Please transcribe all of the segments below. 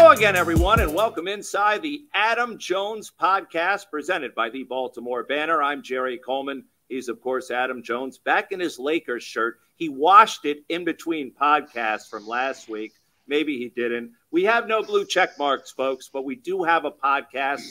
Hello again, everyone, and welcome inside the Adam Jones podcast presented by the Baltimore Banner. I'm Jerry Coleman. He's, of course, Adam Jones, back in his Lakers shirt. He washed it in between podcasts from last week. Maybe he didn't. We have no blue check marks, folks, but we do have a podcast,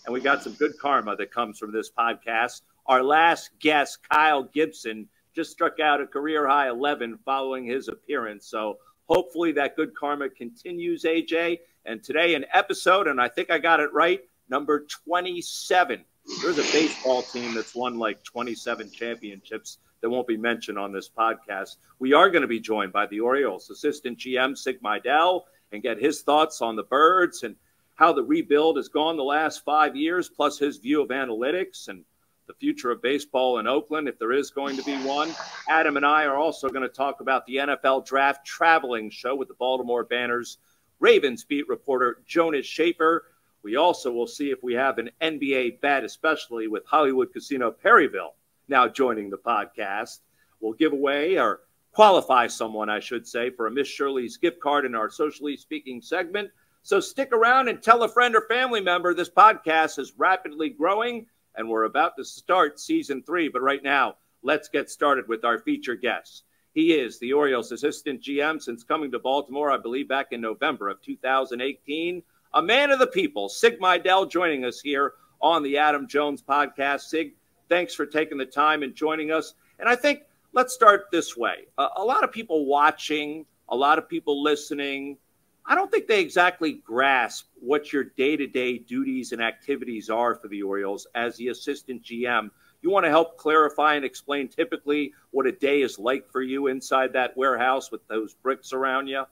and we got some good karma that comes from this podcast. Our last guest, Kyle Gibson, just struck out a career-high 11 following his appearance. So hopefully that good karma continues, AJ. And today an episode, and I think I got it right, number 27. There's a baseball team that's won like 27 championships that won't be mentioned on this podcast. We are going to be joined by the Orioles assistant GM Sig Mejdal and get his thoughts on the Birds and how the rebuild has gone the last 5 years, plus his view of analytics and the future of baseball in Oakland, if there is going to be one. Adam and I are also going to talk about the NFL Draft Traveling Show with the Baltimore Banner's Ravens beat reporter Jonas Shaffer. We also will see if we have an NBA bet, especially with Hollywood Casino Perryville now joining the podcast. We'll give away or qualify someone, I should say, for a Miss Shirley's gift card in our Socially Speaking segment. So stick around and tell a friend or family member. This podcast is rapidly growing, and we're about to start season 3. But right now, let's get started with our featured guest. He is the Orioles assistant GM since coming to Baltimore, I believe, back in November of 2018. A man of the people, Sig Mejdal, joining us here on the Adam Jones podcast. Sig, thanks for taking the time and joining us. And I think let's start this way. A lot of people watching, a lot of people listening, I don't think they exactly grasp what your day-to-day duties and activities are for the Orioles as the assistant GM. You want to help clarify and explain typically what a day is like for you inside that warehouse with those bricks around you?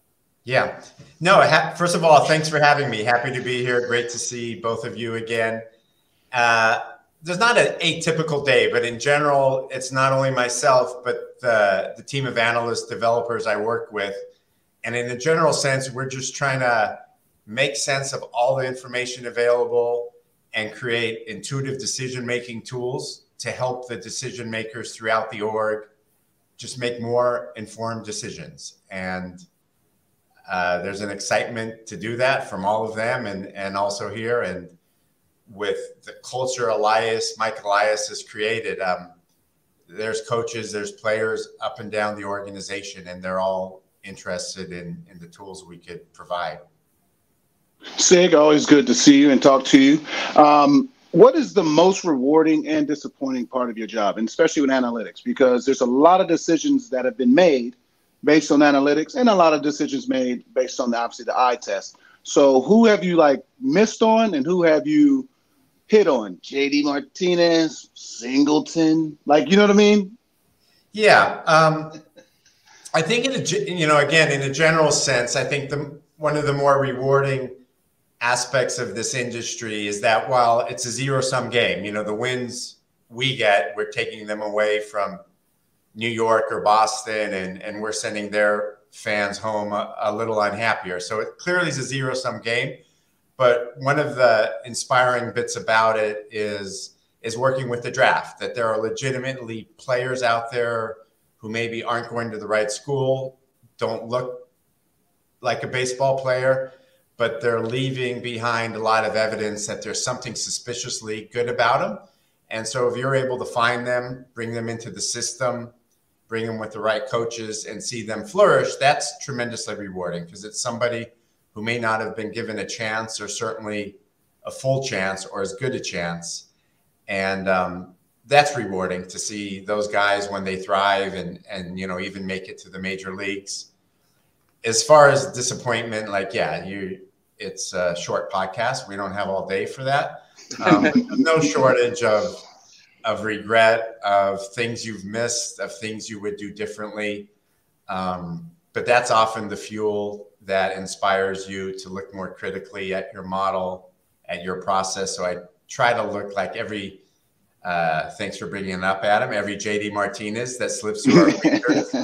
Yeah. No, first of all, thanks for having me. Happy to be here. Great to see both of you again. There's not an atypical day, but in general, it's not only myself, but the team of analysts, developers I work with. And in a general sense, we're just trying to make sense of all the information available and create intuitive decision-making tools to help the decision makers throughout the org just make more informed decisions. And there's an excitement to do that from all of them and also here. And with the culture Mike Elias has created, there's coaches, there's players up and down the organization, and they're all interested in the tools we could provide. Sig, always good to see you and talk to you. What is the most rewarding and disappointing part of your job, and especially with analytics? Because there's a lot of decisions that have been made based on analytics and a lot of decisions made based on, obviously, the eye test. So who have you, missed on and who have you hit on? J.D. Martinez, Singleton, you know what I mean? Yeah. I think, in a general sense, I think one of the more rewarding aspects of this industry is that while it's a zero-sum game, the wins we get, we're taking them away from New York or Boston, and we're sending their fans home a little unhappier. So it clearly is a zero-sum game. But one of the inspiring bits about it is working with the draft, that there are legitimately players out there who maybe aren't going to the right school, don't look like a baseball player, but they're leaving behind a lot of evidence that there's something suspiciously good about them. And so if you're able to find them, bring them into the system, bring them with the right coaches and see them flourish, that's tremendously rewarding because it's somebody who may not have been given a chance or certainly a full chance or as good a chance. And that's rewarding to see those guys when they thrive and even make it to the major leagues. As far as disappointment, it's a short podcast. We don't have all day for that. No shortage of regret, of things you've missed, of things you would do differently. But that's often the fuel that inspires you to look more critically at your model, at your process. So I try to look like every, thanks for bringing it up, Adam, every J.D. Martinez that slips through our fingers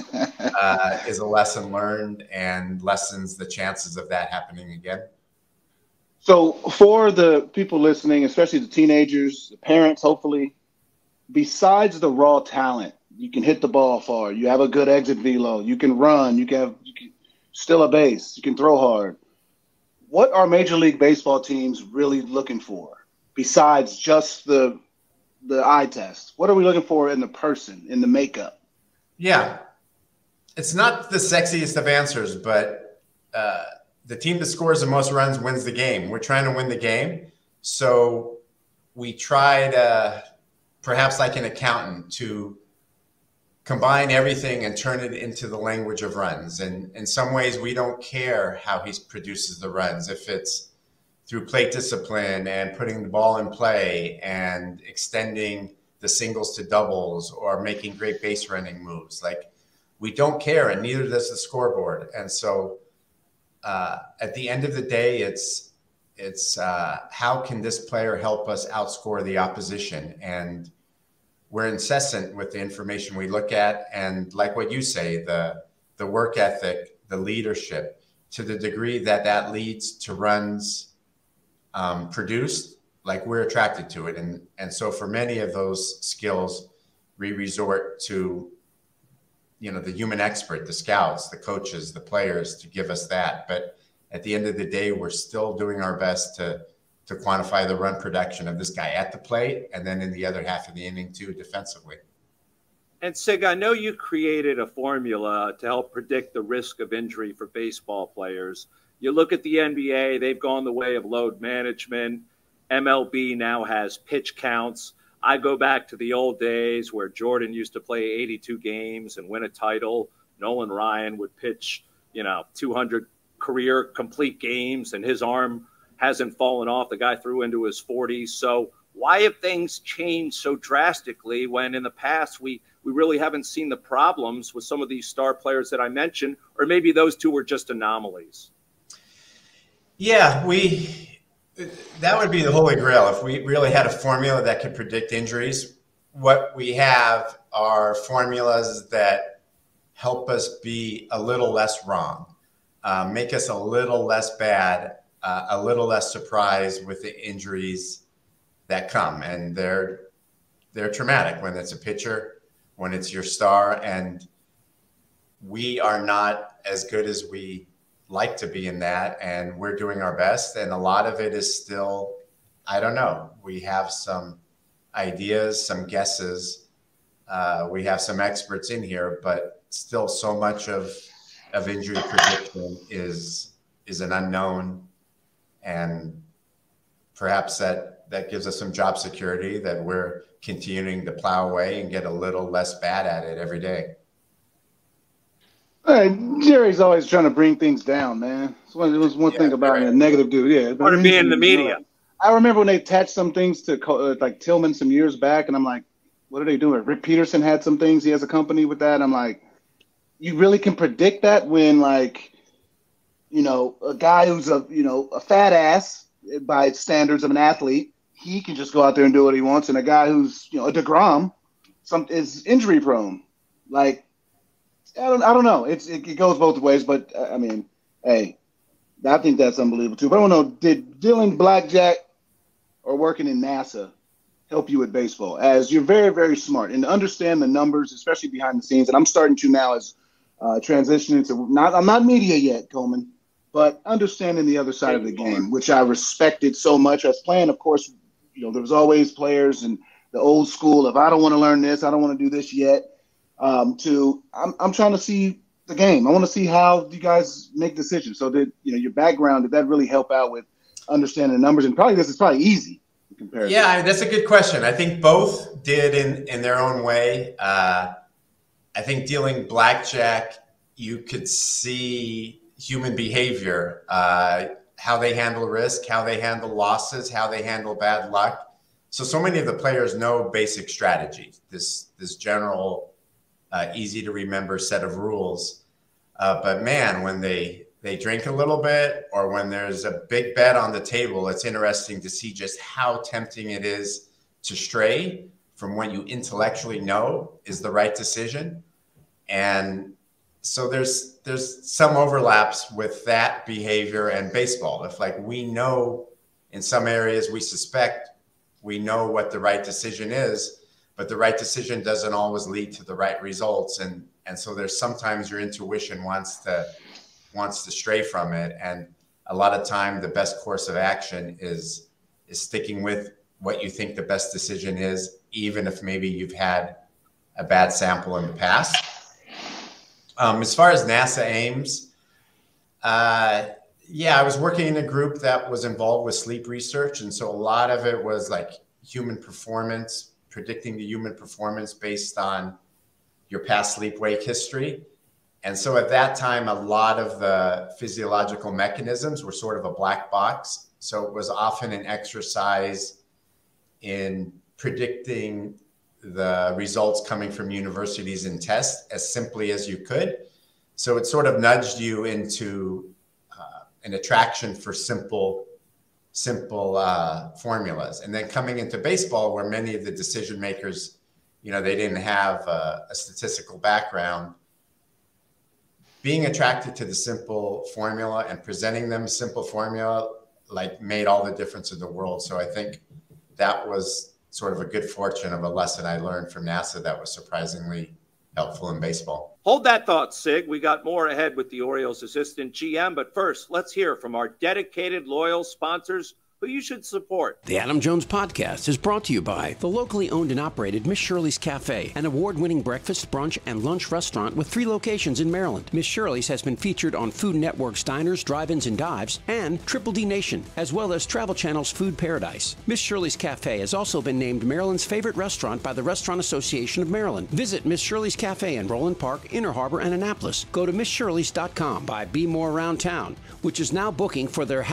is a lesson learned and lessens the chances of that happening again. So for the people listening, especially the teenagers, the parents, hopefully, besides the raw talent, you can hit the ball far, you have a good exit velo, you can run, you can steal a base, you can throw hard. what are Major League Baseball teams really looking for besides just the eye test? What are we looking for in the person, in the makeup? Yeah. It's not the sexiest of answers, but the team that scores the most runs wins the game. We're trying to win the game. So we tried, perhaps like an accountant, to combine everything and turn it into the language of runs. And in some ways, we don't care how he produces the runs. If it's through plate discipline and putting the ball in play and extending the singles to doubles or making great base running moves. Like, we don't care, and neither does the scoreboard. And so at the end of the day, it's how can this player help us outscore the opposition? And we're incessant with the information we look at. And like what you say, the work ethic, the leadership, to the degree that that leads to runs produced, like, we're attracted to it. And so for many of those skills, we resort to, the human expert, the scouts, the coaches, the players, to give us that. But at the end of the day, we're still doing our best to quantify the run production of this guy at the plate, and then in the other half of the inning too, defensively. And Sig, I know you created a formula to help predict the risk of injury for baseball players. You look at the NBA, they've gone the way of load management. MLB now has pitch counts. I go back to the old days where Jordan used to play 82 games and win a title. Nolan Ryan would pitch, 200 career complete games, and his arm hasn't fallen off. The guy threw into his 40s. So why have things changed so drastically when in the past we really haven't seen the problems with some of these star players that I mentioned, or maybe those two were just anomalies? Yeah, that would be the holy grail. If we really had a formula that could predict injuries. What we have are formulas that help us be a little less wrong, make us a little less bad, a little less surprised with the injuries that come. And they're traumatic when it's a pitcher, when it's your star. And we are not as good as we like to be in that, and we're doing our best. And a lot of it is still, I don't know. We have some ideas, some guesses. We have some experts in here, but still so much of injury prediction is an unknown. And perhaps that gives us some job security, that we're continuing to plow away and get a little less bad at it every day. Jerry's always trying to bring things down, man. It was one thing about a negative dude. Yeah, part of being in the media. I remember when they attached some things to like Tillman some years back, and I'm like, what are they doing? Rick Peterson had some things. He has a company with that. I'm like, you really can predict that when, like, a guy who's a fat ass by standards of an athlete, he can just go out there and do what he wants, and a guy who's a DeGrom is injury prone. Like, I don't know. It goes both ways, but I mean, hey, I think that's unbelievable too. But I don't know, did dealing blackjack or working in NASA help you with baseball? As you're very, very smart and to understand the numbers, especially behind the scenes. And I'm starting to now as transitioning to I'm not media yet, Coleman, but understanding the other side of the game, which I respected so much. As playing, of course, there was always players and the old school of I don't want to learn this, I don't want to do this yet. I'm trying to see the game. I want to see how you guys make decisions. So that your background, did that really help out with understanding the numbers? And probably this is probably easy compared. Yeah, that's a good question. I think both did in their own way. I think dealing blackjack, you could see human behavior, how they handle risk, how they handle losses, how they handle bad luck. So many of the players know basic strategies. This general easy to remember set of rules. But man, when they drink a little bit, or when there's a big bet on the table, it's interesting to see just how tempting it is to stray from what you intellectually know is the right decision. And so there's some overlaps with that behavior and baseball. If, like, we know in some areas we suspect we know what the right decision is, but the right decision doesn't always lead to the right results. And so there's sometimes your intuition wants to stray from it. And a lot of time the best course of action is sticking with what you think the best decision is, even if maybe you've had a bad sample in the past. As far as NASA aims, I was working in a group that was involved with sleep research. And so a lot of it was like human performance, predicting the human performance based on your past sleep-wake history. And so at that time, a lot of the physiological mechanisms were sort of a black box. So it was often an exercise in predicting the results coming from universities and tests as simply as you could. So it sort of nudged you into an attraction for simple formulas. And then coming into baseball, where many of the decision makers, they didn't have a statistical background, being attracted to the simple formula and presenting them a simple formula made all the difference in the world. So I think that was sort of a good fortune of a lesson I learned from NASA that was surprisingly helpful in baseball. Hold that thought, Sig. We got more ahead with the Orioles assistant GM, but first, let's hear from our dedicated, loyal sponsors who you should support. The Adam Jones Podcast is brought to you by the locally owned and operated Miss Shirley's Cafe, an award-winning breakfast, brunch, and lunch restaurant with 3 locations in Maryland. Miss Shirley's has been featured on Food Network's Diners, Drive-Ins, and Dives, and Triple D Nation, as well as Travel Channel's Food Paradise. Miss Shirley's Cafe has also been named Maryland's favorite restaurant by the Restaurant Association of Maryland. Visit Miss Shirley's Cafe in Roland Park, Inner Harbor, and Annapolis. Go to MissShirleys.com. By Be More Around Town, which is now booking for their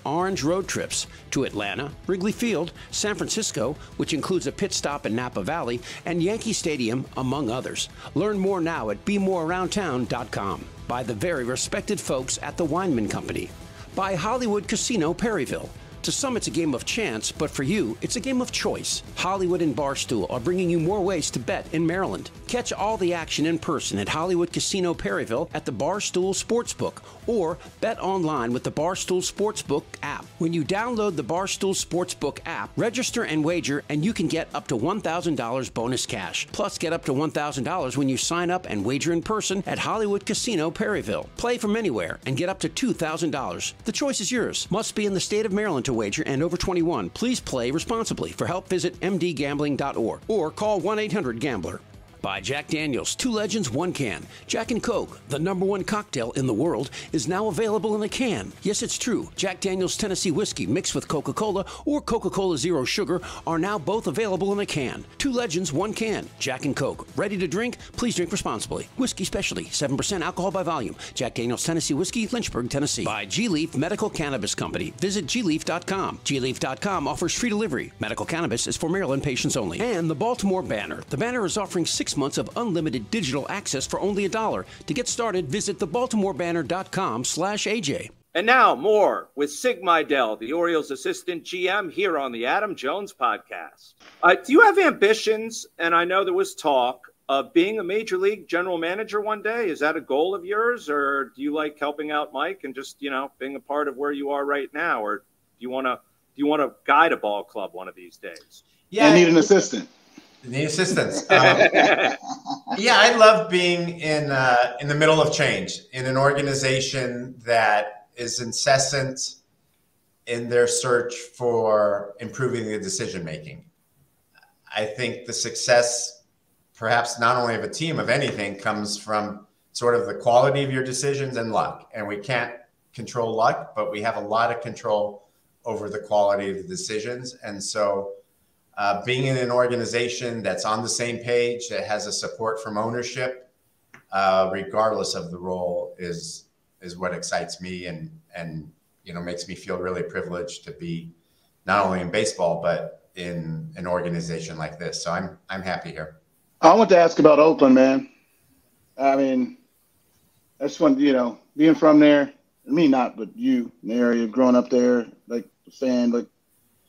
#Orange road trips to Atlanta, Wrigley Field, San Francisco, which includes a pit stop in Napa Valley, and Yankee Stadium, among others. Learn more now at BeMoreAroundTown.com. By the very respected folks at the Weinman Company. By Hollywood Casino Perryville. To some, it's a game of chance, but for you, it's a game of choice. Hollywood and Barstool are bringing you more ways to bet in Maryland. Catch all the action in person at Hollywood Casino Perryville at the Barstool Sportsbook, or bet online with the Barstool Sportsbook app. When you download the Barstool Sportsbook app, register and wager, and you can get up to $1,000 bonus cash. Plus, get up to $1,000 when you sign up and wager in person at Hollywood Casino Perryville. Play from anywhere and get up to $2,000. The choice is yours. Must be in the state of Maryland to wager and over 21. Please play responsibly. For help, visit mdgambling.org or call 1-800-GAMBLER. By Jack Daniel's, 2 legends, 1 can. Jack and Coke, the #1 cocktail in the world, is now available in a can. Yes, it's true. Jack Daniel's Tennessee Whiskey mixed with Coca-Cola or Coca-Cola Zero Sugar are now both available in a can. 2 legends, 1 can. Jack and Coke. Ready to drink? Please drink responsibly. Whiskey Specialty, 7% alcohol by volume. Jack Daniel's Tennessee Whiskey, Lynchburg, Tennessee. By G-Leaf Medical Cannabis Company. Visit gleaf.com. gleaf.com offers free delivery. Medical cannabis is for Maryland patients only. And the Baltimore Banner. The Banner is offering 6 months of unlimited digital access for only $1. To get started, visit thebaltimorebanner.com/AJ. And now more with Sig Mejdal, the Orioles assistant GM, here on the Adam Jones Podcast. Do you have ambitions, and I know there was talk of being a major league general manager one day? Is that a goal of yours, or do you like helping out Mike and just, being a part of where you are right now? Or do you want to guide a ball club one of these days? Yeah, I need an assistant. The assistants. I love being in the middle of change, in an organization that is incessant in their search for improving the decision making. I think the success, perhaps not only of a team, of anything, comes from sort of the quality of your decisions and luck. And we can't control luck, but we have a lot of control over the quality of the decisions. And so being in an organization that's on the same page, that has a support from ownership, regardless of the role, is what excites me and makes me feel really privileged to be not only in baseball but in an organization like this. So I'm happy here. I want to ask about Oakland, man. I mean, I just want being from there. Me not, but you in the area, growing up there, like a fan, like.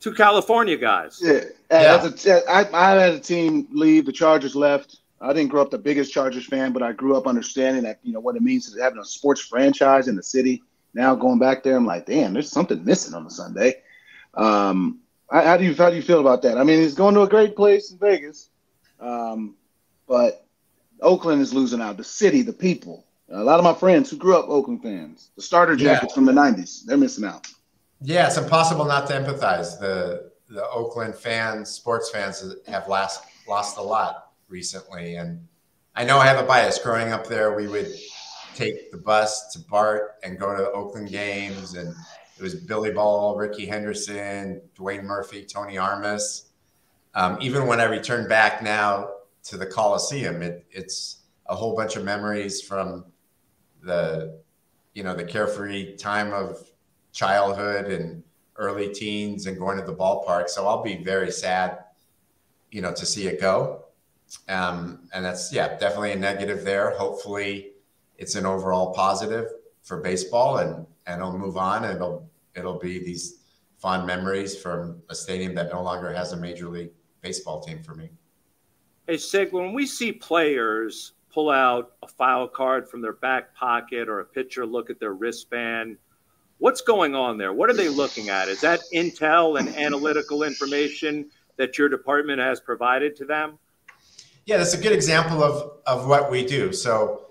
2 California guys. Yeah. I had a team leave. The Chargers left. I didn't grow up the biggest Chargers fan, but I grew up understanding that, what it means to having a sports franchise in the city. Now going back there, I'm like, damn, there's something missing on a Sunday. How do you feel about that? I mean, it's going to a great place in Vegas, but Oakland is losing out. The city, the people. A lot of my friends who grew up Oakland fans, the starter jackets from the 90s, they're missing out. Yeah, it's impossible not to empathize. The Oakland fans, sports fans, have lost a lot recently. And I know I have a bias. Growing up there, we would take the bus to BART and go to Oakland games. And it was Billy Ball, Ricky Henderson, Dwayne Murphy, Tony Armas. Even when I return back now to the Coliseum, it's a whole bunch of memories from the carefree time of childhood and early teens and going to the ballpark. So I'll be very sad, to see it go. And that's, definitely a negative there. Hopefully it's an overall positive for baseball and it'll move on. And it'll be these fond memories from a stadium that no longer has a Major League Baseball team for me. Hey, Sig, when we see players pull out a file card from their back pocket or a pitcher look at their wristband, what's going on there? What are they looking at? Is that intel and analytical information that your department has provided to them? Yeah, that's a good example of what we do. So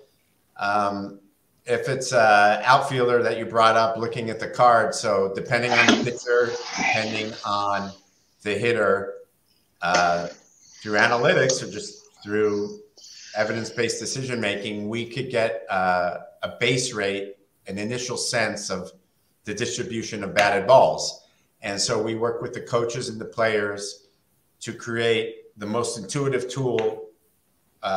if it's an outfielder that you brought up looking at the card, so depending on the pitcher, depending on the hitter, through analytics or just through evidence-based decision-making, we could get a base rate, an initial sense of the distribution of batted balls. And so we work with the coaches and the players to create the most intuitive tool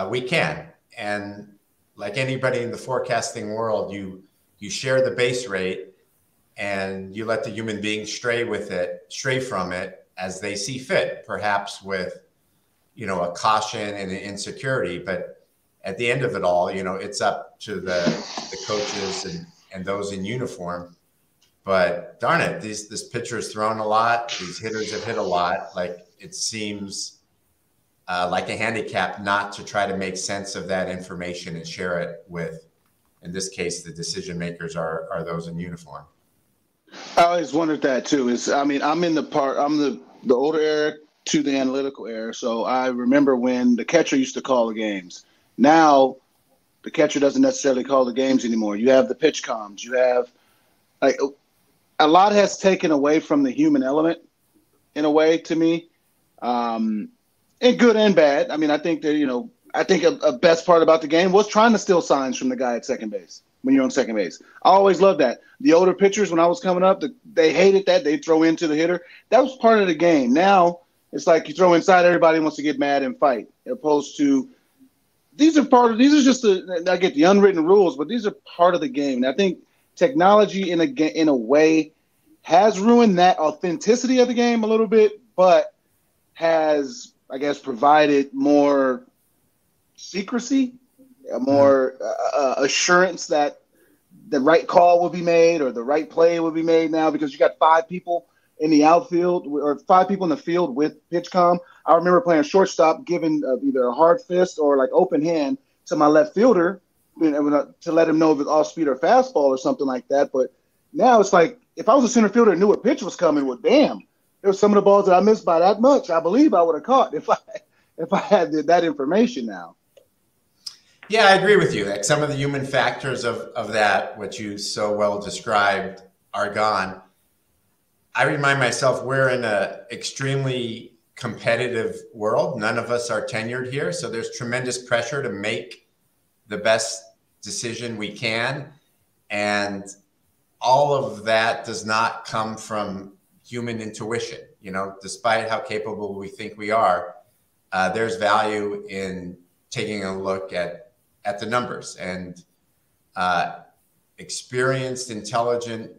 we can. And like anybody in the forecasting world, you share the base rate and you let the human being stray from it as they see fit, perhaps with, a caution and an insecurity. But at the end of it all, it's up to the coaches and those in uniform. But darn it, this pitcher's thrown a lot. These hitters have hit a lot. Like, it seems like a handicap not to try to make sense of that information and share it with, in this case, the decision makers are those in uniform. I always wondered that too. I'm in the older era to the analytical era. So I remember when the catcher used to call the games. Now the catcher doesn't necessarily call the games anymore. You have the pitch comms. You have a lot has taken away from the human element in a way to me, and good and bad. I mean, I think that, I think a best part about the game was trying to steal signs from the guy at second base when you're on second base. I always loved that. The older pitchers, when I was coming up, they hated that. They throw into the hitter. That was part of the game. Now it's like you throw inside, everybody wants to get mad and fight, as opposed to these are just I get the unwritten rules, but these are part of the game. And I think technology in a way has ruined that authenticity of the game a little bit, but has, I guess, provided more secrecy, more assurance that the right call will be made or the right play will be made now, because you got 5 people in the outfield or 5 people in the field with pitch comm. I remember playing shortstop, giving either a hard fist or like open hand to my left fielder to let him know if it's off speed or fastball or something like that. But now it's like, if I was a center fielder and knew a pitch was coming, well, damn, there were some of the balls that I missed by that much. I believe I would have caught if I had that information now. Yeah, I agree with you. Like, some of the human factors of that, what you so well described, are gone. I remind myself we're in an extremely competitive world. None of us are tenured here. So there's tremendous pressure to make the best decision we can. And all of that does not come from human intuition. Despite how capable we think we are, there's value in taking a look at the numbers. And experienced, intelligent,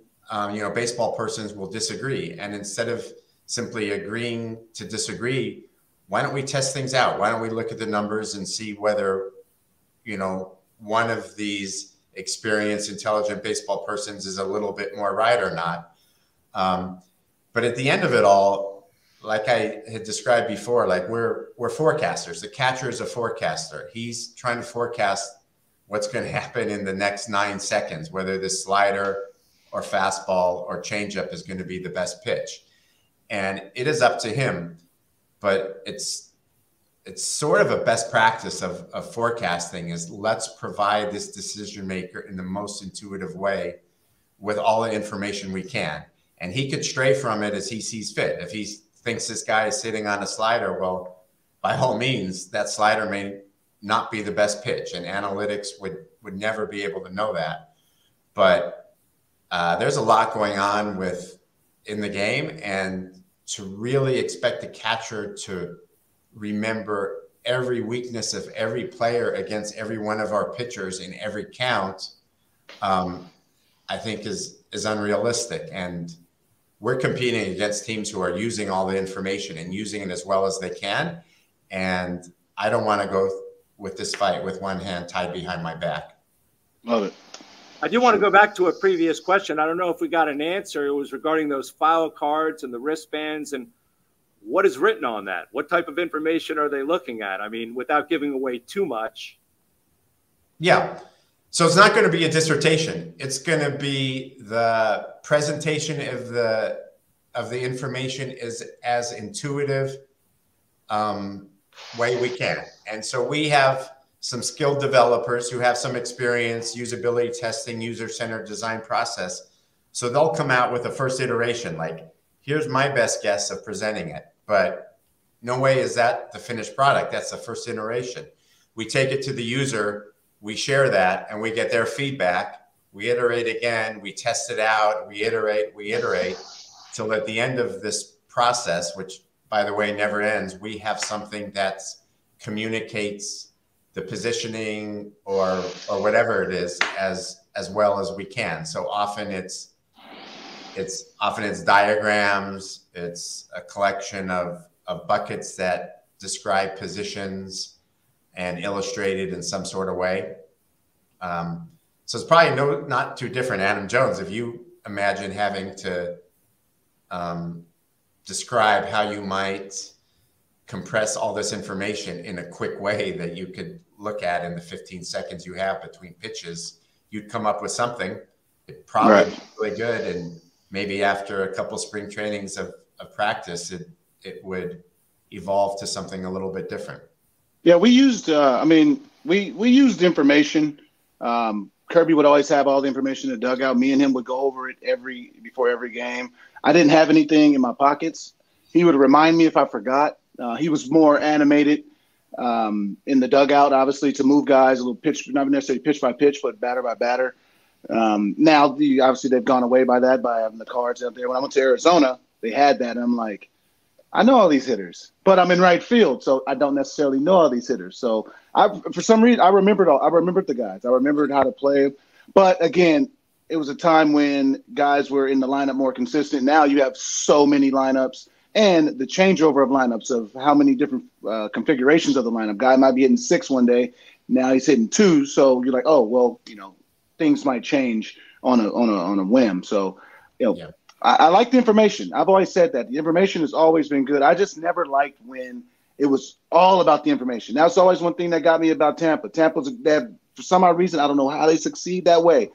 baseball persons will disagree. And instead of simply agreeing to disagree, why don't we test things out? Why don't we look at the numbers and see whether, one of these experienced, intelligent baseball persons is a little bit more right or not. But at the end of it all, like I had described before, like we're forecasters. The catcher is a forecaster. He's trying to forecast what's going to happen in the next 9 seconds, whether this slider or fastball or changeup is going to be the best pitch. And it is up to him, but it's it's sort of a best practice of forecasting is let's provide this decision maker in the most intuitive way with all the information we can. And he could stray from it as he sees fit. If he thinks this guy is sitting on a slider, well, by all means, that slider may not be the best pitch, and analytics would never be able to know that. But there's a lot going on in the game, and to really expect the catcher to remember every weakness of every player against every one of our pitchers in every count, I think is unrealistic. And we're competing against teams who are using all the information and using it as well as they can. And I don't want to go with this fight with one hand tied behind my back. Love it. I do want to go back to a previous question. I don't know if we got an answer. It was regarding those foul cards and the wristbands, and what is written on that? What type of information are they looking at? I mean, without giving away too much. Yeah. So it's not going to be a dissertation. It's going to be the presentation of the information is as intuitive way we can. And so we have some skilled developers who have some experience, usability testing, user-centered design process. So they'll come out with a first iteration, like, here's my best guess of presenting it. But no way is that the finished product. That's the first iteration. We take it to the user, we share that, and we get their feedback. We iterate again, we test it out, we iterate, till at the end of this process, which, by the way, never ends, we have something that communicates the positioning or whatever it is as well as we can. So often it's diagrams, it's a collection of buckets that describe positions and illustrated in some sort of way. So it's probably not too different, Adam Jones, if you imagine having to describe how you might compress all this information in a quick way that you could look at in the 15 seconds you have between pitches. You'd come up with something. It probably be really good, and maybe after a couple spring trainings of practice, it would evolve to something a little bit different. Yeah, we used, we used information. Kirby would always have all the information in the dugout. Me and him would go over it before every game. I didn't have anything in my pockets. He would remind me if I forgot. He was more animated in the dugout, obviously, to move guys a little pitch, not necessarily pitch by pitch, but batter by batter. Now, obviously, they've gone away by that, by having the cards out there. When I went to Arizona, they had that, and I'm like, I know all these hitters, but I'm in right field, so I don't necessarily know all these hitters. So for some reason, I remembered the guys. I remembered how to play. But again, it was a time when guys were in the lineup more consistent. Now you have so many lineups, and the changeover of lineups of how many different configurations of the lineup. Guy might be hitting 6 one day, now he's hitting 2. So you're like, oh well, things might change on a whim. So Yeah. I like the information. I've always said that the information has always been good. I just never liked when it was all about the information. That's always one thing that got me about Tampa. For some odd reason, I don't know how they succeed that way.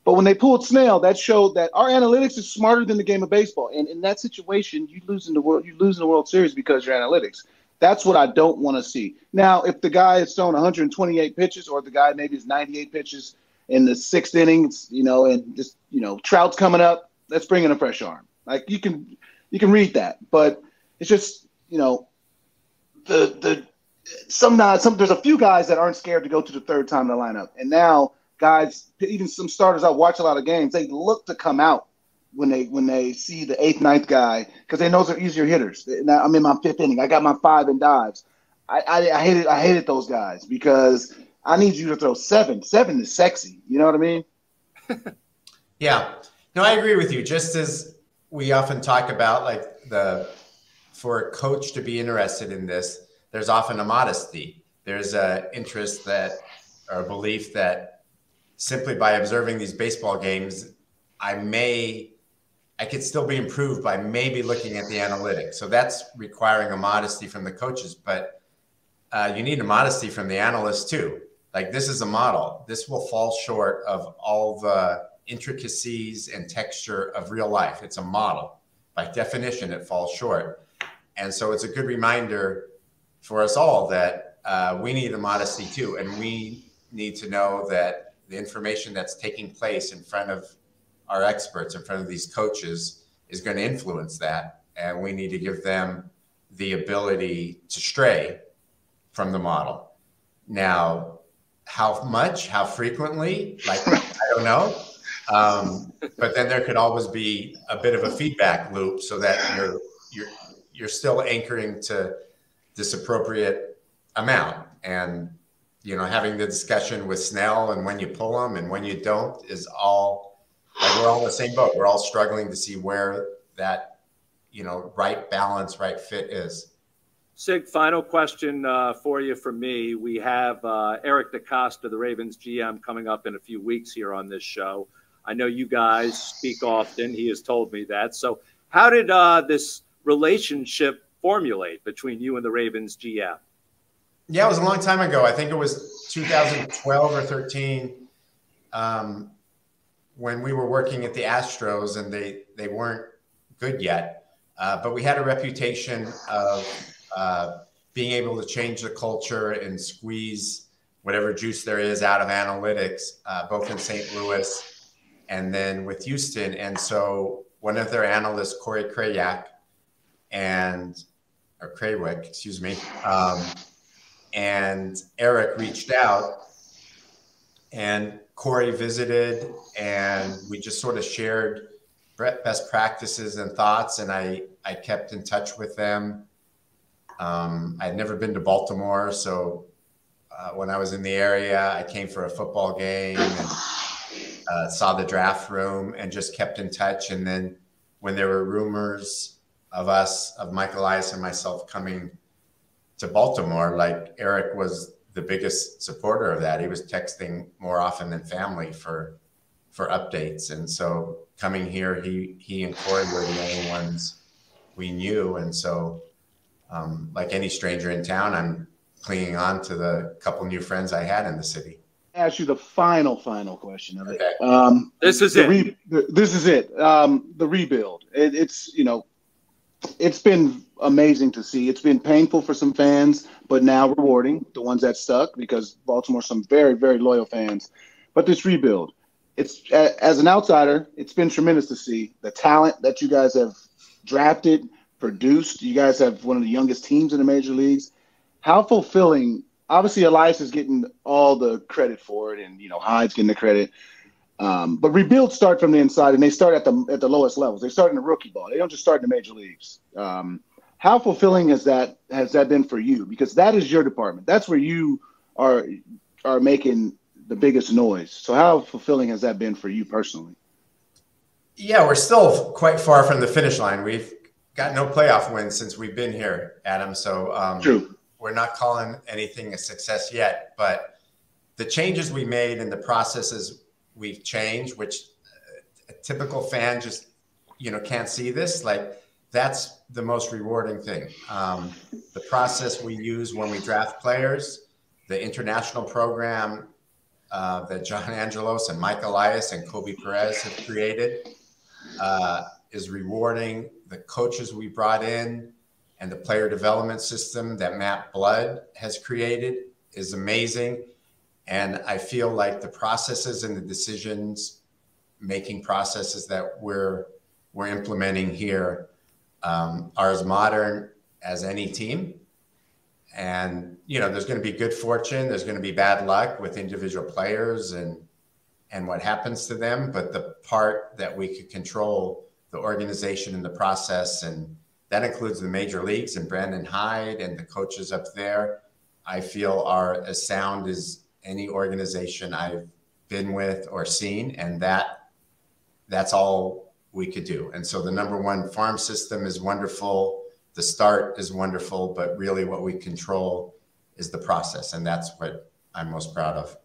But when they pulled Snell, that showed that our analytics is smarter than the game of baseball. And in that situation, you lose in the World Series because of your analytics. That's what I don't want to see. Now, if the guy is throwing 128 pitches, or the guy maybe is 98 pitches in the 6th inning, and just Trout's coming up, let's bring in a fresh arm. Like you can read that, but it's just there's a few guys that aren't scared to go to the 3rd time in the lineup, and now guys, even some starters, I watch a lot of games, they look to come out when they see the 8th, 9th guy, because they know they're easier hitters. Now I'm in my 5th inning, I got my 5 in dives. I hated those guys because I need you to throw 7. 7 is sexy. You know what I mean? Yeah. No, I agree with you. Just as we often talk about, for a coach to be interested in this, there's often a modesty. There's a interest or belief that simply by observing these baseball games, I could still be improved by maybe looking at the analytics. So that's requiring a modesty from the coaches, but you need a modesty from the analysts too. Like, this is a model. This will fall short of all the intricacies and texture of real life. It's a model. By definition, it falls short. And so it's a good reminder for us all that we need a modesty too. And we need to know that the information that's taking place in front of our experts, in front of these coaches, is going to influence that. And we need to give them the ability to stray from the model. Now, how much, how frequently, like, I don't know. But then there could always be a bit of a feedback loop so that you're still anchoring to this appropriate amount. And, you know, having the discussion with Snell and when you pull them and when you don't is all, like, we're all in the same boat. We're all struggling to see where that, you know, right balance, right fit is. Sig, final question for you from me. We have Eric DeCosta, the Ravens GM, coming up in a few weeks here on this show. I know you guys speak often. He has told me that. So how did this relationship formulate between you and the Ravens GM? Yeah, it was a long time ago. I think it was 2012 or 13 when we were working at the Astros, and they weren't good yet. But we had a reputation of being able to change the culture and squeeze whatever juice there is out of analytics, both in St. Louis and then with Houston. And so one of their analysts, Corey Krawick, excuse me, and Eric reached out, and Corey visited, and we just sort of shared best practices and thoughts. And I kept in touch with them. I'd never been to Baltimore, so when I was in the area, I came for a football game and saw the draft room and just kept in touch. And then when there were rumors of Michael Elias and myself coming to Baltimore, like, Eric was the biggest supporter of that. He was texting more often than family for updates. And so coming here, he and Corey were the only ones we knew. And so like any stranger in town, I'm clinging on to the couple new friends I had in the city. Ask you the final question of it. Okay. This is it. This is it. The rebuild. It's, you know, it's been amazing to see. It's been painful for some fans, but now rewarding, the ones that stuck, because Baltimore's some very, very loyal fans. But this rebuild, it's, as an outsider, it's been tremendous to see the talent that you guys have drafted, produced. You guys have one of the youngest teams in the major leagues. How fulfilling. Obviously, Elias is getting all the credit for it, and, you know, Hyde's getting the credit. But rebuilds start from the inside, and they start at the lowest levels. They start in the rookie ball. They don't just start in the major leagues. How fulfilling has that been for you? Because that is your department. That's where you are making the biggest noise. So how fulfilling has that been for you personally? Yeah, we're still quite far from the finish line. We've got no playoff wins since we've been here, Adam. So True. We're not calling anything a success yet, but the changes we made and the processes we've changed, which a typical fan just, you know, can't see this, like, that's the most rewarding thing. The process we use when we draft players, the international program that John Angelos and Mike Elias and Kobe Perez have created is rewarding. The coaches we brought in and the player development system that Matt Blood has created is amazing. And I feel like the processes and the decisions-making processes that we're implementing here are as modern as any team. And, you know, there's going to be good fortune. There's going to be bad luck with individual players and what happens to them. But the part that we could control, the organization and the process, and that includes the major leagues and Brandon Hyde and the coaches up there, I feel are as sound as any organization I've been with or seen. And that's all we could do. And so the number one farm system is wonderful. The start is wonderful, but really what we control is the process. And that's what I'm most proud of.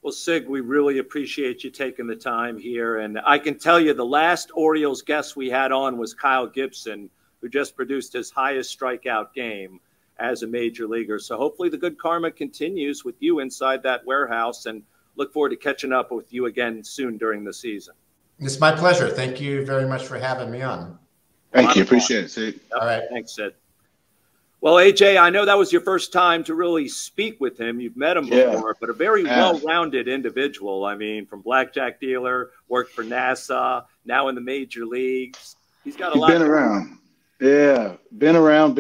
Well, Sig, we really appreciate you taking the time here. And I can tell you the last Orioles guest we had on was Kyle Gibson, who just produced his highest strikeout game as a major leaguer. So hopefully the good karma continues with you inside that warehouse, and look forward to catching up with you again soon during the season. It's my pleasure. Thank you very much for having me on. Thank you. Appreciate it, Sid. All right. Thanks, Sid. Well, AJ, I know that was your first time to really speak with him. You've met him before, but a very well-rounded individual. I mean, from blackjack dealer, worked for NASA, now in the major leagues. He's got a lot. Been around. Yeah, been around.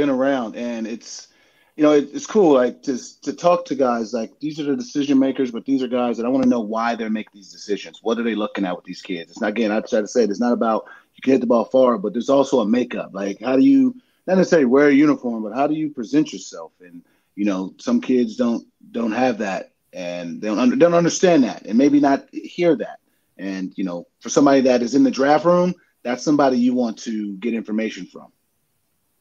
And it's, it's cool, like, to talk to guys like these are the decision makers, but these are guys that I want to know why they're making these decisions. What are they looking at with these kids? It's not, again, I try to say it's not about you can hit the ball far, but there's also a makeup. Like, how do you not necessarily wear a uniform, but how do you present yourself? And, some kids don't have that, and they don't understand that, and maybe not hear that. And, for somebody that is in the draft room, that's somebody you want to get information from.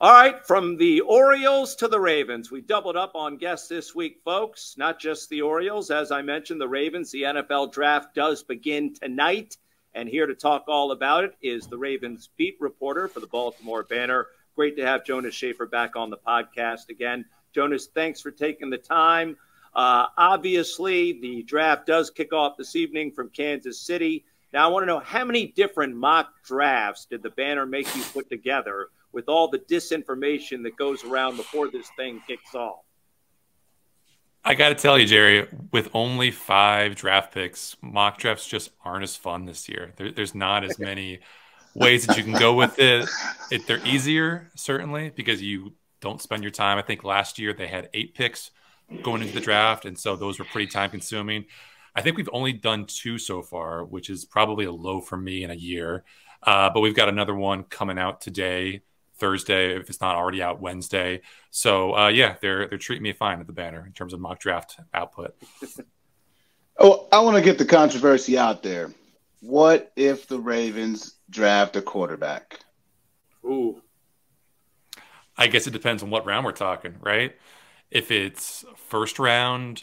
All right, from the Orioles to the Ravens. We doubled up on guests this week, folks. Not just the Orioles. As I mentioned, the Ravens, the NFL draft does begin tonight. And here to talk all about it is the Ravens beat reporter for the Baltimore Banner. Great to have Jonas Shaffer back on the podcast again. Jonas, thanks for taking the time. Obviously, the draft does kick off this evening from Kansas City. Now, I want to know, how many different mock drafts did the Banner make you put together with all the disinformation that goes around before this thing kicks off? I got to tell you, Jerry, with only 5 draft picks, mock drafts just aren't as fun this year. There's not as many ways that you can go with it. They're easier, certainly, because you don't spend your time. I think last year they had 8 picks going into the draft, and so those were pretty time-consuming. I think we've only done 2 so far, which is probably a low for me in a year. But we've got another one coming out today, Thursday, if it's not already out, Wednesday. So, yeah, they're treating me fine at the Banner in terms of mock draft output. Oh, I want to get the controversy out there. What if the Ravens draft a quarterback? Ooh. I guess it depends on what round we're talking, right? If it's first round,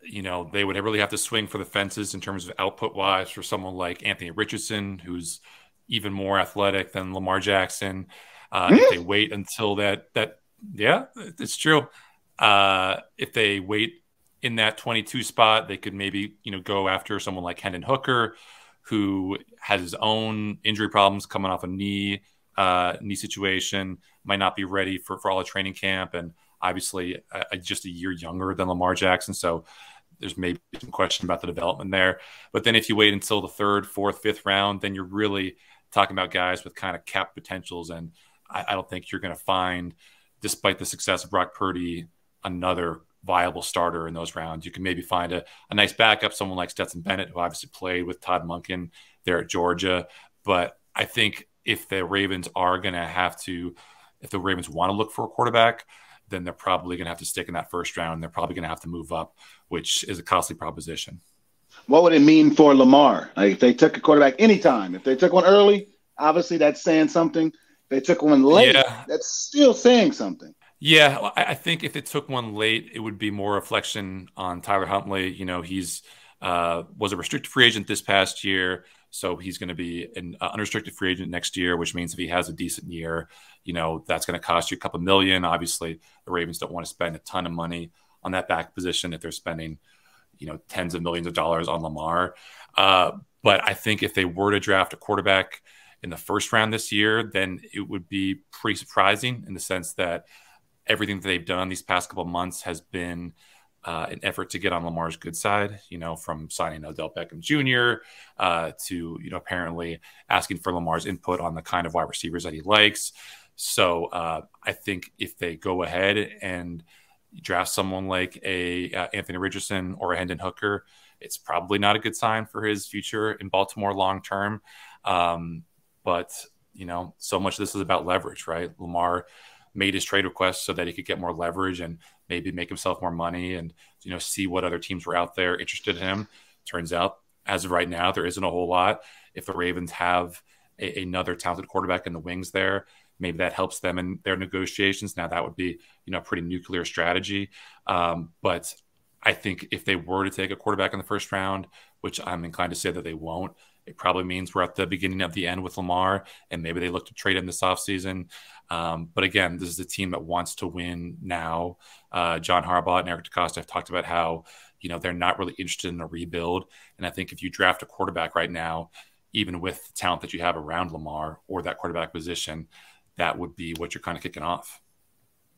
they would really have to swing for the fences in terms of output-wise for someone like Anthony Richardson, who's even more athletic than Lamar Jackson. If they wait until yeah, it's true. If they wait in that 22 spot, they could maybe, go after someone like Hendon Hooker, who has his own injury problems coming off a knee situation, might not be ready for all the training camp, and obviously just a year younger than Lamar Jackson. So there's maybe some question about the development there. But then if you wait until the 3rd, 4th, 5th round, then you're really talking about guys with kind of cap potentials. And I don't think you're going to find, despite the success of Brock Purdy, another viable starter in those rounds. You can maybe find a nice backup, someone like Stetson Bennett, who obviously played with Todd Monken there at Georgia. But I think if the Ravens are going to have to, if the Ravens want to look for a quarterback, then they're probably going to have to stick in that first round. They're probably going to have to move up, which is a costly proposition. What would it mean for Lamar? Like, if they took a quarterback anytime, if they took one early, obviously that's saying something. If they took one late, that's still saying something. Yeah, I think if they took one late, it would be more reflection on Tyler Huntley. He's was a restricted free agent this past year, so he's going to be an unrestricted free agent next year, which means if he has a decent year, that's going to cost you a couple million. Obviously, the Ravens don't want to spend a ton of money on that back position if they're spending, tens of millions of dollars on Lamar. But I think if they were to draft a quarterback in the first round this year, then it would be pretty surprising in the sense that everything that they've done these past couple of months has been an effort to get on Lamar's good side, from signing Odell Beckham Jr. To, apparently asking for Lamar's input on the kind of wide receivers that he likes. So I think if they go ahead and draft someone like a Anthony Richardson or a Hendon Hooker, it's probably not a good sign for his future in Baltimore long term. But, so much of this is about leverage, right? Lamar made his trade request so that he could get more leverage and maybe make himself more money and, see what other teams were out there interested in him. Turns out, as of right now, there isn't a whole lot. If the Ravens have another talented quarterback in the wings there, maybe that helps them in their negotiations. Now, that would be, a pretty nuclear strategy. But I think if they were to take a quarterback in the first round, which I'm inclined to say that they won't, it probably means we're at the beginning of the end with Lamar, and maybe they look to trade him this offseason. But again, this is a team that wants to win now. John Harbaugh and Eric DeCosta have talked about how, they're not really interested in a rebuild. And I think if you draft a quarterback right now, even with the talent that you have around Lamar or that quarterback position, that would be what you're kind of kicking off.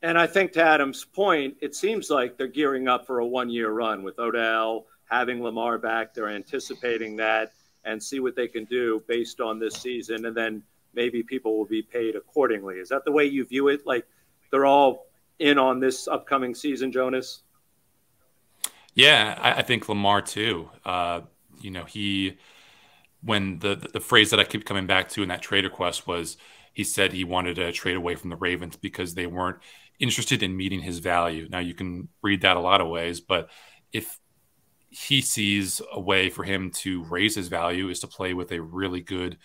And I think to Adam's point, it seems like they're gearing up for a one-year run with Odell, having Lamar back. They're anticipating that and see what they can do based on this season. And then maybe people will be paid accordingly. Is that the way you view it? Like they're all in on this upcoming season, Jonas? Yeah, I think Lamar too. When the phrase that I keep coming back to in that trade request was he said he wanted to trade away from the Ravens because they weren't interested in meeting his value. Now you can read that a lot of ways, but if he sees a way for him to raise his value is to play with a really good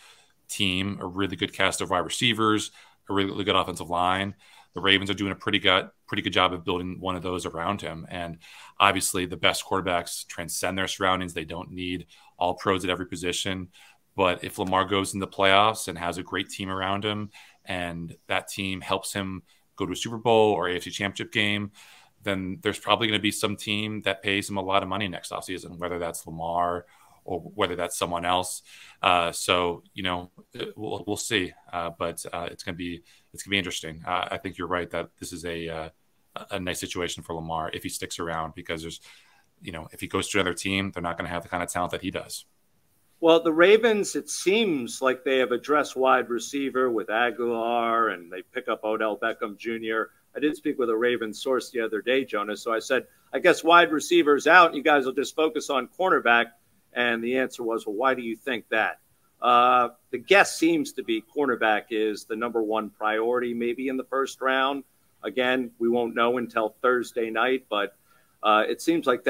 team, a really good cast of wide receivers, a really good offensive line. The Ravens are doing a pretty good job of building one of those around him. And obviously the best quarterbacks transcend their surroundings. They don't need all pros at every position. But if Lamar goes in the playoffs and has a great team around him and that team helps him go to a Super Bowl or AFC Championship game, then there's probably going to be some team that pays him a lot of money next offseason, whether that's Lamar or whether that's someone else. So, we'll see. But it's going to be interesting. I think you're right that this is a nice situation for Lamar if he sticks around, because there's, if he goes to another team, they're not going to have the kind of talent that he does. Well, the Ravens, it seems like they have addressed wide receiver with Aguilar, and they pick up Odell Beckham Jr. I did speak with a Ravens source the other day, Jonas. So I said, I guess wide receiver's out. You guys will just focus on cornerback. And the answer was, well, why do you think that? The guess seems to be cornerback is the number one priority, maybe in the first round. Again, we won't know until Thursday night, but it seems like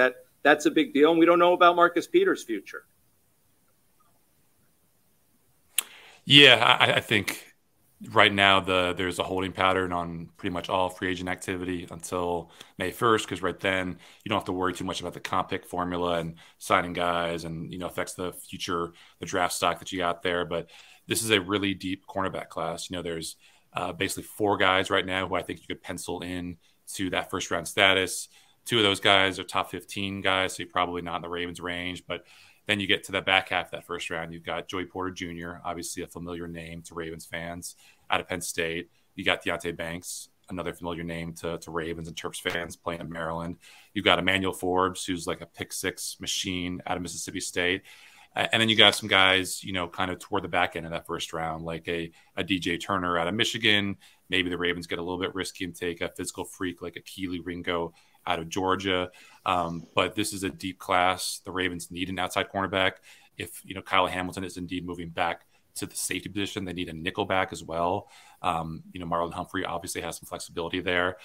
that's a big deal. And we don't know about Marcus Peters' future. Yeah, I think right now there's a holding pattern on pretty much all free agent activity until May 1st, because right then you don't have to worry too much about the comp pick formula and signing guys and, affects the draft stock that you got there. But this is a really deep cornerback class. There's basically 4 guys right now who I think you could pencil in to that first round status. 2 of those guys are top 15 guys, so you're probably not in the Ravens range, but then you get to the back half of that first round. You've got Joey Porter Jr., obviously a familiar name to Ravens fans out of Penn State. You got Deonte Banks, another familiar name to Ravens and Terps fans playing in Maryland. You've got Emmanuel Forbes, who's like a pick-6 machine out of Mississippi State. And then you got some guys, kind of toward the back end of that first round, like a DJ Turner out of Michigan. Maybe the Ravens get a little bit risky and take a physical freak like a Keely Ringo out of Georgia. But this is a deep class. The Ravens need an outside cornerback. If, Kyle Hamilton is indeed moving back to the safety position, they need a nickel back as well. Marlon Humphrey obviously has some flexibility there.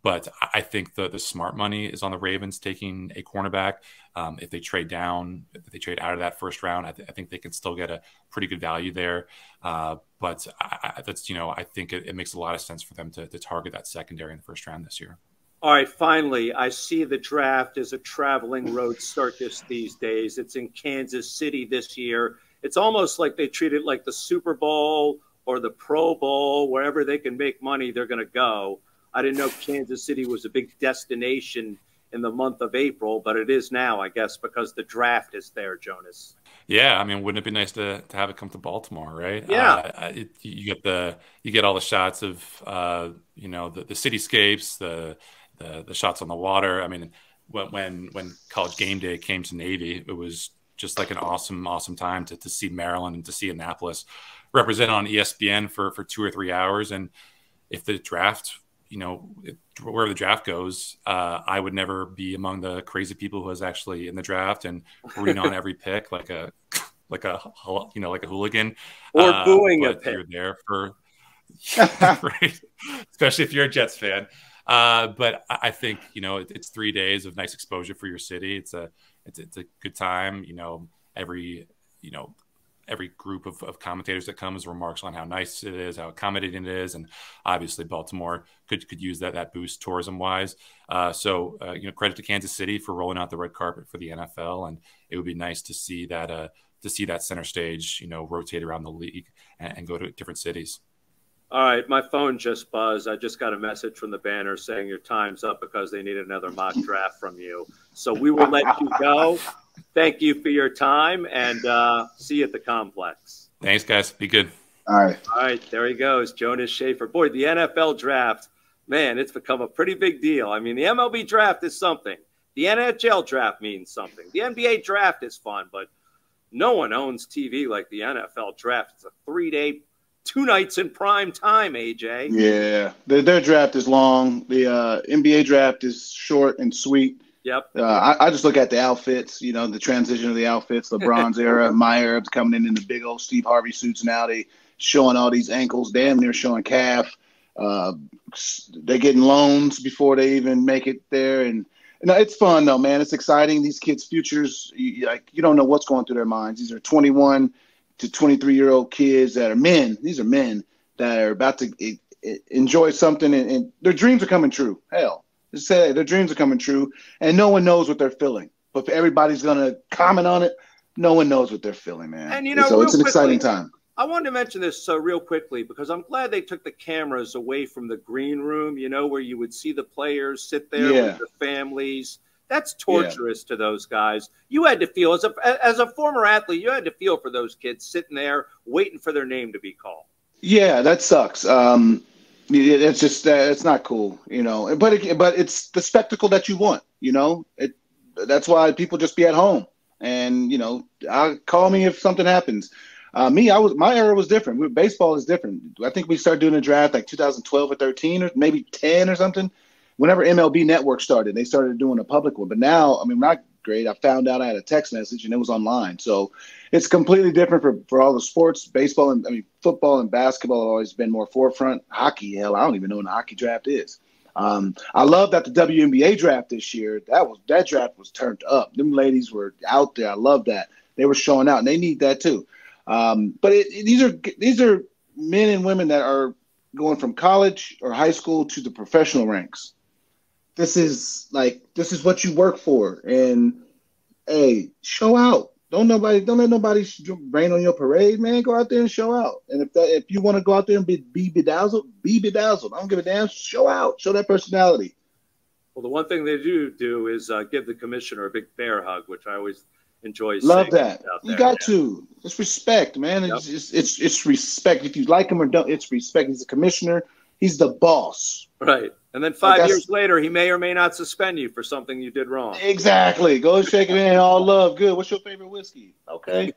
But I think the smart money is on the Ravens taking a cornerback. If they trade down, if they trade out of that first round, I think they can still get a pretty good value there. But I think it makes a lot of sense for them to target that secondary in the first round this year. All right, finally, I see the draft is a traveling road circus these days. It's in Kansas City this year. It's almost like they treat it like the Super Bowl or the Pro Bowl. Wherever they can make money, they're going to go. I didn't know Kansas City was a big destination in the month of April, but it is now, I guess, because the draft is there, Jonas. Yeah, I mean, wouldn't it be nice to have it come to Baltimore, right? Yeah. You get all the shots of the cityscapes, the shots on the water. I mean, when College Game Day came to Navy, it was just like an awesome time to see Maryland and to see Annapolis represented on ESPN for 2 or 3 hours. And if the draft, wherever the draft goes, I would never be among the crazy people who is actually in the draft and rooting on every pick like a hooligan or booing a pick. You're there for, right? Especially if you're a Jets fan. But I think, it's 3 days of nice exposure for your city. It's a good time. Every group of commentators that comes remarks on how nice it is, how accommodating it is. And obviously Baltimore could use that boost tourism wise. So credit to Kansas City for rolling out the red carpet for the NFL. And it would be nice to see that center stage, rotate around the league and go to different cities. All right, my phone just buzzed. I just got a message from the Banner saying your time's up because they need another mock draft from you. So we will let you go. Thank you for your time, and see you at the complex. Thanks, guys. Be good. All right. All right, there he goes, Jonas Shaffer. Boy, the NFL draft, Man, it's become a pretty big deal. I mean, the MLB draft is something. The NHL draft means something. The NBA draft is fun, but no one owns TV like the NFL draft. It's a 3-day, 2 nights in prime time, AJ. Yeah, their draft is long. The NBA draft is short and sweet. Yep. I just look at the outfits, the transition of the outfits, LeBron's era, my Arabs coming in the big old Steve Harvey suits now. They showing all these ankles, damn near showing calf. They're getting loans before they even make it there. And it's fun, though, man. It's exciting. These kids' futures, you don't know what's going through their minds. These are 21 to 23-year-old kids that are men. These are men that are about to enjoy something, and their dreams are coming true. Hell. Say their dreams are coming true, and no one knows what they're feeling. But everybody's going to comment on it. No one knows what they're feeling, man. And, so it's an exciting time. I wanted to mention this real quickly because I'm glad they took the cameras away from the green room, where you would see the players sit there with their families. That's torturous to those guys. You had to feel, as a former athlete, you had to feel for those kids sitting there waiting for their name to be called. Yeah, that sucks. It's just it's not cool, but it's the spectacle that you want, that's why people just be at home and, call me if something happens. My era was different. Baseball is different. I think we started doing a draft like 2012 or 13 or maybe 10 or something. Whenever MLB Network started, they started doing a public one. But now, not great. I found out I had a text message and it was online. So it's completely different for all the sports. Baseball and football and basketball have always been more forefront. Hockey, hell, I don't even know when the hockey draft is. I love that the WNBA draft this year, that draft was turned up. Them ladies were out there. I love that. They were showing out, and they need that too. But these are men and women that are going from college or high school to the professional ranks. This is what you work for, and hey, show out. Don't let nobody rain on your parade, man. Go out there and show out. And if you want to go out there and be bedazzled, be bedazzled. I don't give a damn. Show out. Show that personality. Well, the one thing they do is give the commissioner a big bear hug, which I always enjoy. Love that. You got to. It's respect, man. Yep. It's respect. If you like him or don't, it's respect. He's the commissioner. He's the boss. Right. And then 5 years later, he may or may not suspend you for something you did wrong. Exactly. Go and shake it in. All love. Good. What's your favorite whiskey? Okay.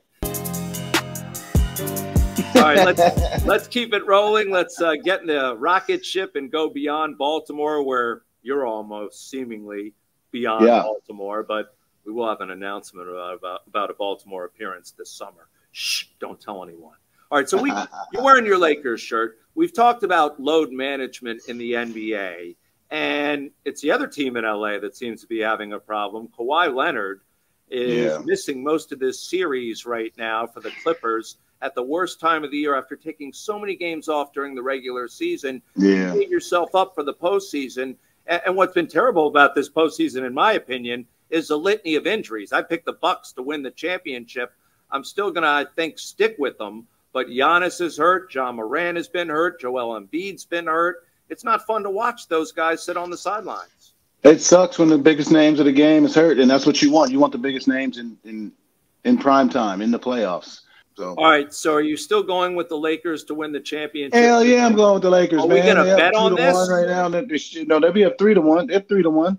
All right. Let's keep it rolling. Let's get in the rocket ship and go beyond Baltimore, where you're almost seemingly beyond Baltimore. But we will have an announcement about a Baltimore appearance this summer. Shh, don't tell anyone. All right, so you're wearing your Lakers shirt. We've talked about load management in the NBA, and it's the other team in LA that seems to be having a problem. Kawhi Leonard is missing most of this series right now for the Clippers at the worst time of the year after taking so many games off during the regular season. You get yourself up for the postseason. And what's been terrible about this postseason, in my opinion, is the litany of injuries. I picked the Bucks to win the championship. I'm still going to, I think, stick with them. But Giannis is hurt. John Moran has been hurt. Joel Embiid's been hurt. It's not fun to watch those guys sit on the sidelines. It sucks when the biggest names of the game is hurt, and that's what you want. You want the biggest names in prime time, in the playoffs. So. All right, so are you still going with the Lakers to win the championship? Hell yeah, I'm going with the Lakers, man. Are we going to bet on this? Right now. No, they'll be up 3-1. They're 3-1.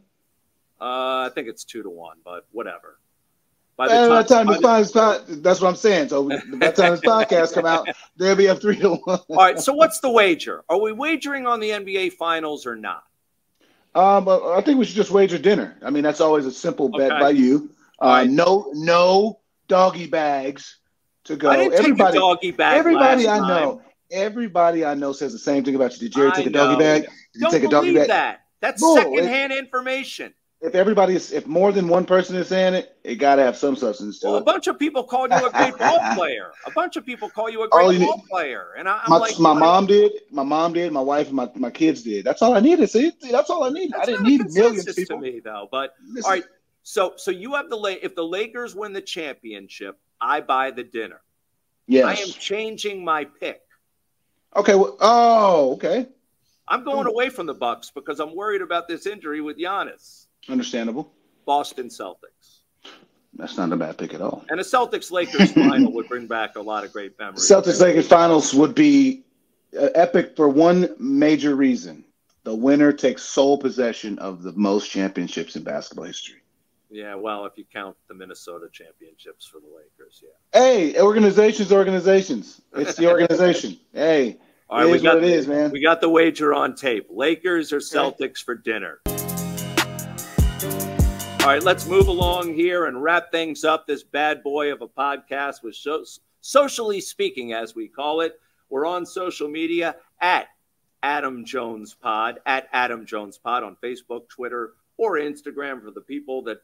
I think it's 2-1, but whatever. By the time that's what I'm saying. So by the time this podcast come out, they'll be up 3-1. All right. So what's the wager? Are we wagering on the NBA Finals or not? But I think we should just wager dinner. I mean, that's always a simple bet by you. Right. No doggy bags to go. I didn't take a doggy bag. Everybody I know says the same thing about you. Did Jerry take a doggy bag? Did you take a doggy bag? That's secondhand information. If more than one person is saying it, it got to have some substance to it. Well, a bunch of people called you a great ball player. And my mom did. My wife, and my kids did. That's all I needed. See, that's all I needed. I didn't need millions of people. To me, though. But all right, so you have if the Lakers win the championship, I buy the dinner. Yes. I am changing my pick. Okay. Okay. I'm going away from the Bucks because I'm worried about this injury with Giannis. Understandable. Boston Celtics. That's not a bad pick at all. And a Celtics-Lakers final would bring back a lot of great memories. Celtics-Lakers finals would be epic for one major reason. the winner takes sole possession of the most championships in basketball history. Yeah, well, if you count the Minnesota championships for the Lakers, yeah. Hey, organizations. It's the organization. Hey, all right, it is what it is, man. We got the wager on tape. Lakers or Celtics for dinner. All right, let's move along here and wrap things up. This bad boy of a podcast with Socially Speaking, as we call it. We're on social media at Adam Jones Pod, on Facebook, Twitter, or Instagram for the people that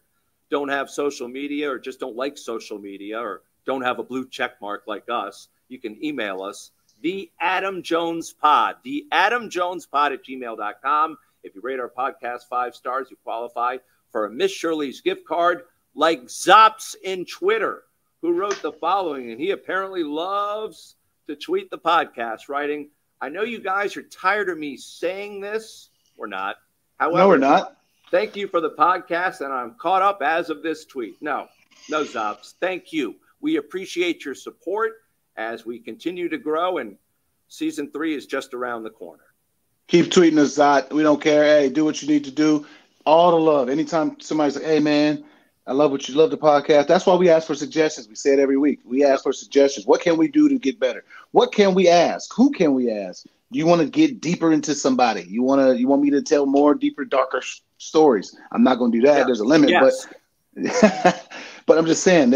don't have social media or just don't like social media or don't have a blue check mark like us. You can email us, the Adam Jones Pod @gmail.com. If you rate our podcast 5 stars, you qualify for a Miss Shirley's gift card, like Zops in Twitter, who wrote the following, and he apparently loves to tweet the podcast, writing, I know you guys are tired of me saying this. We're not. However, no, we're not. Thank you for the podcast, and I'm caught up as of this tweet. No, Zops. Thank you. We appreciate your support as we continue to grow, and season 3 is just around the corner. Keep tweeting us, Zot. We don't care. Hey, do what you need to do. All the love. Anytime somebody's like, hey, man, I love what you love the podcast. That's why we ask for suggestions. We say it every week. We ask for suggestions. What can we do to get better? What can we ask? Who can we ask? Do you want to get deeper into somebody? You want me to tell more deeper, darker stories? I'm not going to do that. Yeah. There's a limit, yes. But I'm just saying,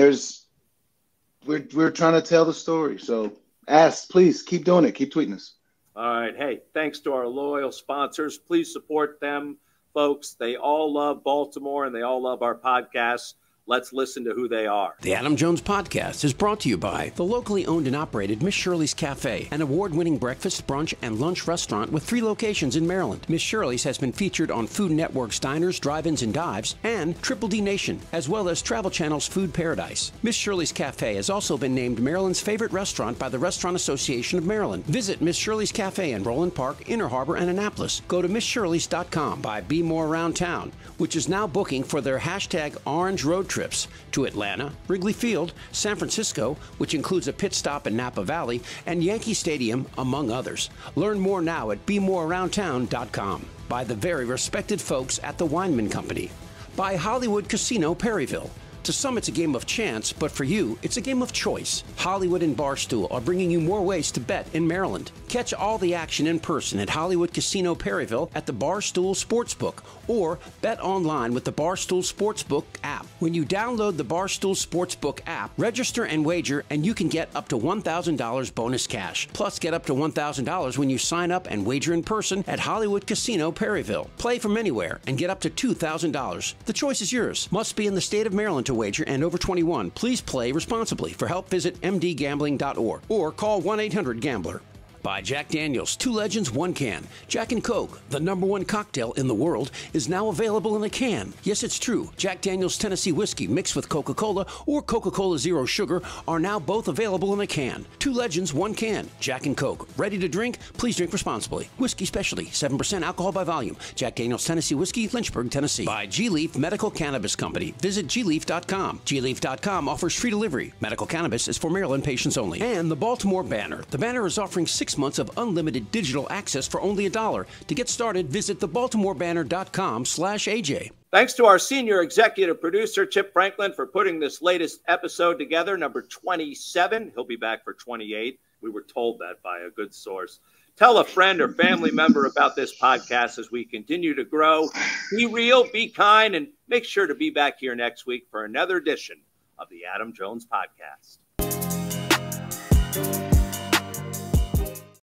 we're trying to tell the story. So ask, please keep doing it. Keep tweeting us. All right. Hey, thanks to our loyal sponsors. Please support them, folks. They all love Baltimore and they all love our podcasts. Let's listen to who they are. The Adam Jones Podcast is brought to you by the locally owned and operated Miss Shirley's Cafe, an award-winning breakfast, brunch, and lunch restaurant with 3 locations in Maryland. Miss Shirley's has been featured on Food Network's Diners, Drive-Ins, and Dives, and Triple D Nation, as well as Travel Channel's Food Paradise. Miss Shirley's Cafe has also been named Maryland's favorite restaurant by the Restaurant Association of Maryland. Visit Miss Shirley's Cafe in Roland Park, Inner Harbor, and Annapolis. Go to MissShirleys.com. By Be More Around Town, which is now booking for their #Orange Road Trips to Atlanta, Wrigley Field, San Francisco, which includes a pit stop in Napa Valley, and Yankee Stadium, among others. Learn more now at BeMoreAroundTown.com. By the very respected folks at the Weinman Company. By Hollywood Casino Perryville. To some, it's a game of chance, but for you, it's a game of choice. Hollywood and Barstool are bringing you more ways to bet in Maryland. Catch all the action in person at Hollywood Casino Perryville at the Barstool Sportsbook, or bet online with the Barstool Sportsbook app. When you download the Barstool Sportsbook app, register and wager, and you can get up to $1,000 bonus cash. Plus, get up to $1,000 when you sign up and wager in person at Hollywood Casino Perryville. Play from anywhere and get up to $2,000. The choice is yours. Must be in the state of Maryland to wager and over 21. Please play responsibly. For help, visit mdgambling.org or call 1-800-GAMBLER. By Jack Daniel's, 2 legends, 1 can. Jack and Coke, the #1 cocktail in the world, is now available in a can. Yes, it's true. Jack Daniel's Tennessee Whiskey mixed with Coca-Cola or Coca-Cola Zero Sugar are now both available in a can. 2 legends, 1 can. Jack and Coke. Ready to drink? Please drink responsibly. Whiskey Specialty, 7% alcohol by volume. Jack Daniel's Tennessee Whiskey, Lynchburg, Tennessee. By G-Leaf Medical Cannabis Company. Visit gleaf.com. gleaf.com offers free delivery. Medical cannabis is for Maryland patients only. And the Baltimore Banner. The Banner is offering 6 months of unlimited digital access for only $1. To get started, visit thebaltimorebanner.com/AJ. Thanks to our senior executive producer, Chip Franklin, for putting this latest episode together, number 27. He'll be back for 28. We were told that by a good source. Tell a friend or family member about this podcast as we continue to grow. Be real, be kind, and make sure to be back here next week for another edition of the Adam Jones Podcast.